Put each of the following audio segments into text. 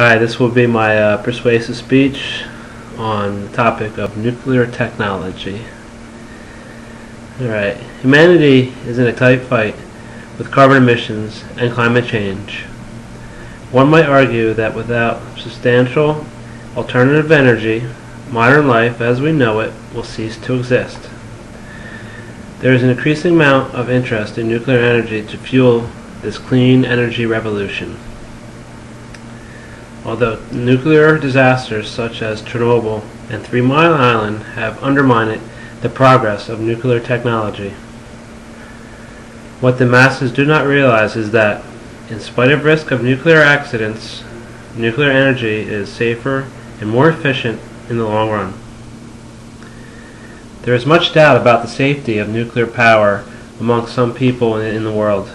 Hi, this will be my persuasive speech on the topic of nuclear technology. Alright, humanity is in a tight fight with carbon emissions and climate change. One might argue that without substantial alternative energy, modern life as we know it will cease to exist. There is an increasing amount of interest in nuclear energy to fuel this clean energy revolution. Although nuclear disasters such as Chernobyl and 3 Mile Island have undermined the progress of nuclear technology, what the masses do not realize is that, in spite of risk of nuclear accidents, nuclear energy is safer and more efficient in the long run. There is much doubt about the safety of nuclear power among some people in the world.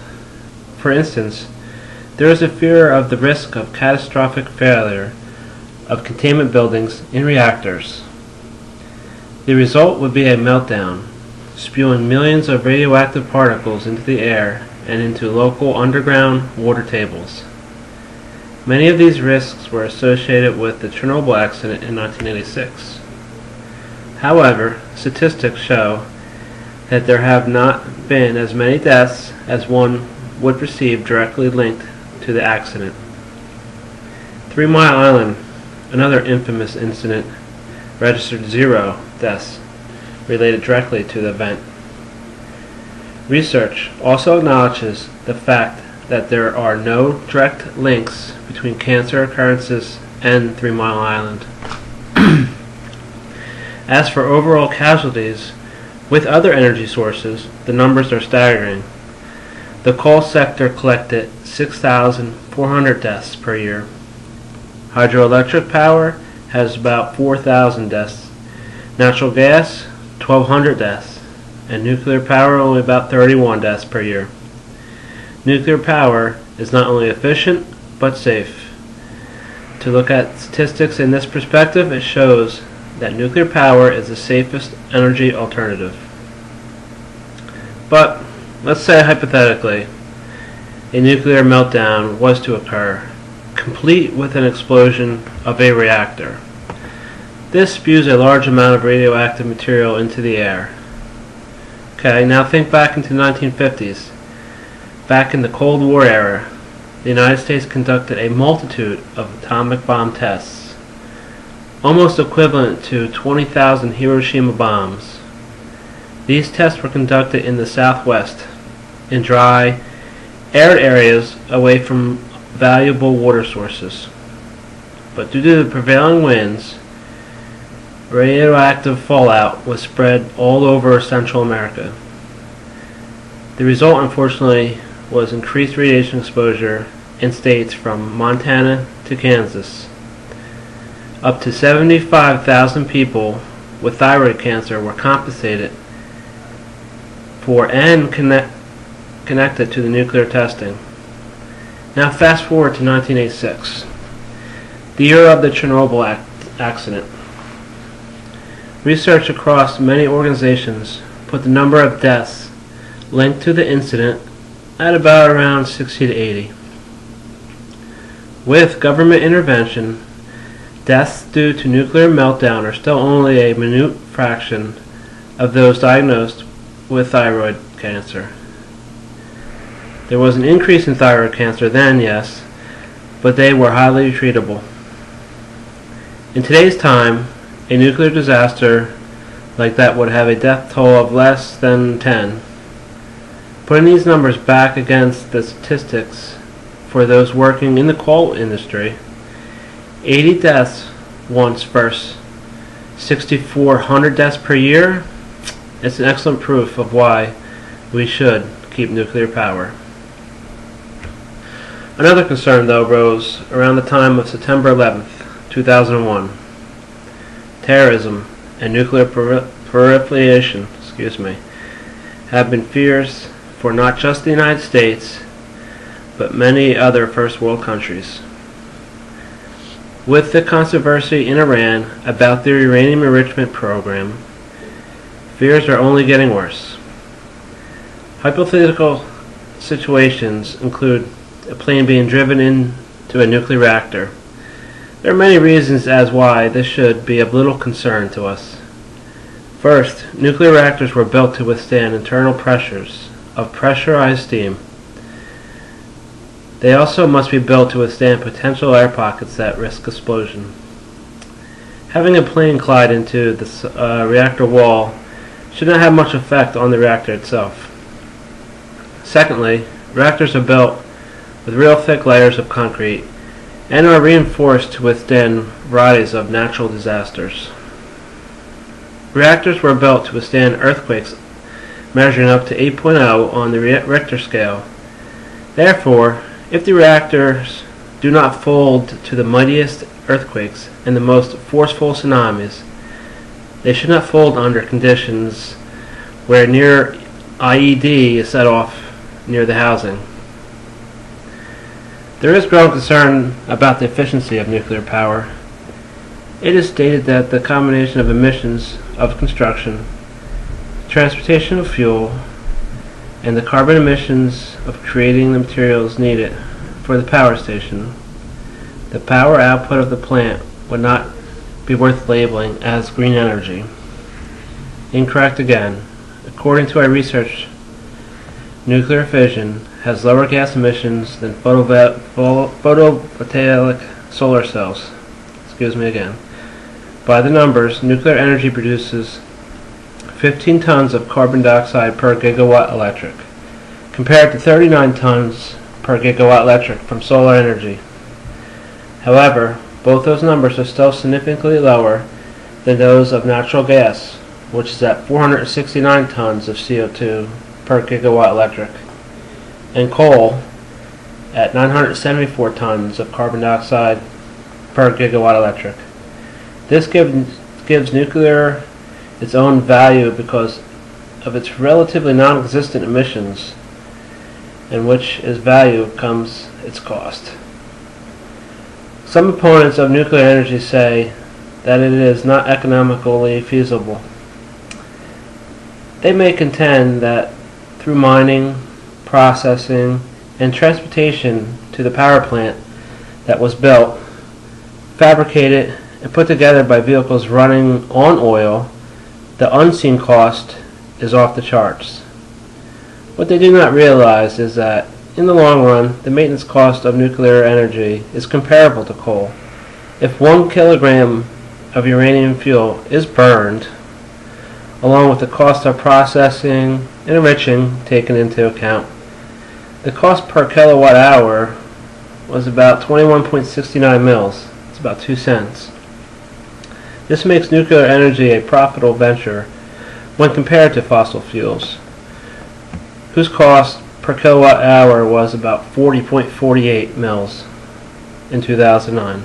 For instance, there is a fear of the risk of catastrophic failure of containment buildings in reactors. The result would be a meltdown, spewing millions of radioactive particles into the air and into local underground water tables. Many of these risks were associated with the Chernobyl accident in 1986. However, statistics show that there have not been as many deaths as one would perceive directly linked to the accident. 3 Mile Island, another infamous incident, registered 0 deaths related directly to the event. Research also acknowledges the fact that there are no direct links between cancer occurrences and 3 Mile Island. As for overall casualties with other energy sources, the numbers are staggering. The coal sector collected 6,400 deaths per year. Hydroelectric power has about 4,000 deaths. Natural gas, 1,200 deaths. And nuclear power, only about 31 deaths per year. Nuclear power is not only efficient, but safe. To look at statistics in this perspective, it shows that nuclear power is the safest energy alternative. But let's say hypothetically a nuclear meltdown was to occur, complete with an explosion of a reactor. This spews a large amount of radioactive material into the air. Okay, now think back into the 1950s. Back in the Cold War era, the United States conducted a multitude of atomic bomb tests, almost equivalent to 20,000 Hiroshima bombs. These tests were conducted in the Southwest, in dry, arid areas away from valuable water sources. But due to the prevailing winds, radioactive fallout was spread all over Central America. The result, unfortunately, was increased radiation exposure in states from Montana to Kansas. Up to 75,000 people with thyroid cancer were compensated for and connected to the nuclear testing. Now fast forward to 1986, the year of the Chernobyl accident. Research across many organizations put the number of deaths linked to the incident at about around 60 to 80. With government intervention, deaths due to nuclear meltdown are still only a minute fraction of those diagnosed with thyroid cancer. There was an increase in thyroid cancer then, yes, but they were highly treatable. In today's time, a nuclear disaster like that would have a death toll of less than 10. Putting these numbers back against the statistics for those working in the coal industry, 80 deaths once versus 6,400 deaths per year, it's an excellent proof of why we should keep nuclear power. Another concern, though, rose around the time of September 11th, 2001. Terrorism and nuclear proliferation, have been fears for not just the United States, but many other first world countries. With the controversy in Iran about their uranium enrichment program, fears are only getting worse. Hypothetical situations include a plane being driven into a nuclear reactor, There are many reasons as why this should be of little concern to us. First, nuclear reactors were built to withstand internal pressures of pressurized steam. They also must be built to withstand potential air pockets that risk explosion. Having a plane collide into the reactor wall should not have much effect on the reactor itself. Secondly, reactors are built with real thick layers of concrete and are reinforced to withstand varieties of natural disasters. Reactors were built to withstand earthquakes measuring up to 8.0 on the Richter scale. Therefore, if the reactors do not fold to the mightiest earthquakes and the most forceful tsunamis, they should not fold under conditions where near IED is set off near the housing. There is growing concern about the efficiency of nuclear power. It is stated that the combination of emissions of construction, transportation of fuel, and the carbon emissions of creating the materials needed for the power station, the power output of the plant would not be worth labeling as green energy. Incorrect again. According to our research, nuclear fission has lower gas emissions than photovoltaic solar cells. Excuse me again. By the numbers, nuclear energy produces 15 tons of carbon dioxide per gigawatt electric, compared to 39 tons per gigawatt electric from solar energy. However, both those numbers are still significantly lower than those of natural gas, which is at 469 tons of CO2 per gigawatt electric, and coal at 974 tons of carbon dioxide per gigawatt electric. This gives nuclear its own value because of its relatively non-existent emissions, in which its value comes its cost. Some opponents of nuclear energy say that it is not economically feasible. They may contend that through mining, processing, and transportation to the power plant that was built, fabricated, and put together by vehicles running on oil, the unseen cost is off the charts. What they do not realize is that, in the long run, the maintenance cost of nuclear energy is comparable to coal. If 1 kilogram of uranium fuel is burned, along with the cost of processing and enriching taken into account, the cost per kilowatt hour was about 21.69 mils. It's about 2 cents. This makes nuclear energy a profitable venture when compared to fossil fuels, whose cost per kilowatt hour was about 40.48 mils in 2009.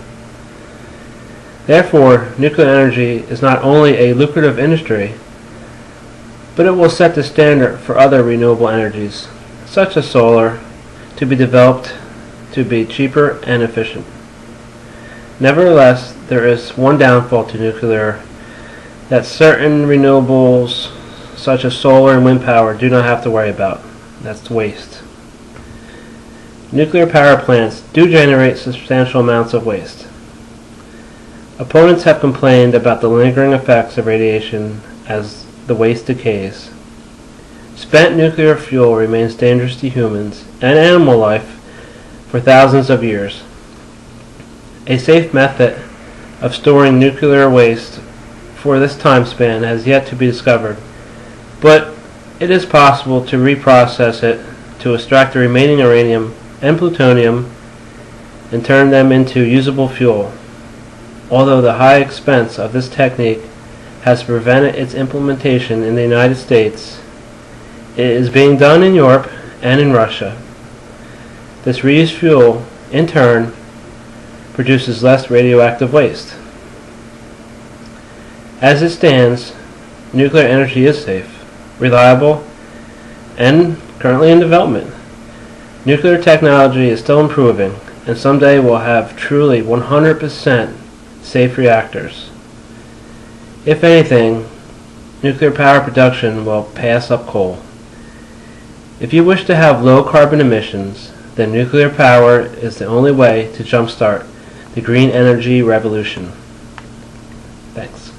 Therefore, nuclear energy is not only a lucrative industry, but it will set the standard for other renewable energies, such as solar, to be developed to be cheaper and efficient. Nevertheless, there is one downfall to nuclear that certain renewables, such as solar and wind power, do not have to worry about. That's waste. Nuclear power plants do generate substantial amounts of waste. Opponents have complained about the lingering effects of radiation as the waste decays. Spent nuclear fuel remains dangerous to humans and animal life for thousands of years. A safe method of storing nuclear waste for this time span has yet to be discovered, but it is possible to reprocess it to extract the remaining uranium and plutonium and turn them into usable fuel. Although the high expense of this technique has prevented its implementation in the United States, it is being done in Europe and in Russia. This reused fuel, in turn, produces less radioactive waste. As it stands, nuclear energy is safe, reliable, and currently in development. Nuclear technology is still improving, and someday we'll have truly 100% safe reactors. If anything, nuclear power production will pass up coal. If you wish to have low carbon emissions, then nuclear power is the only way to jumpstart the green energy revolution. Thanks.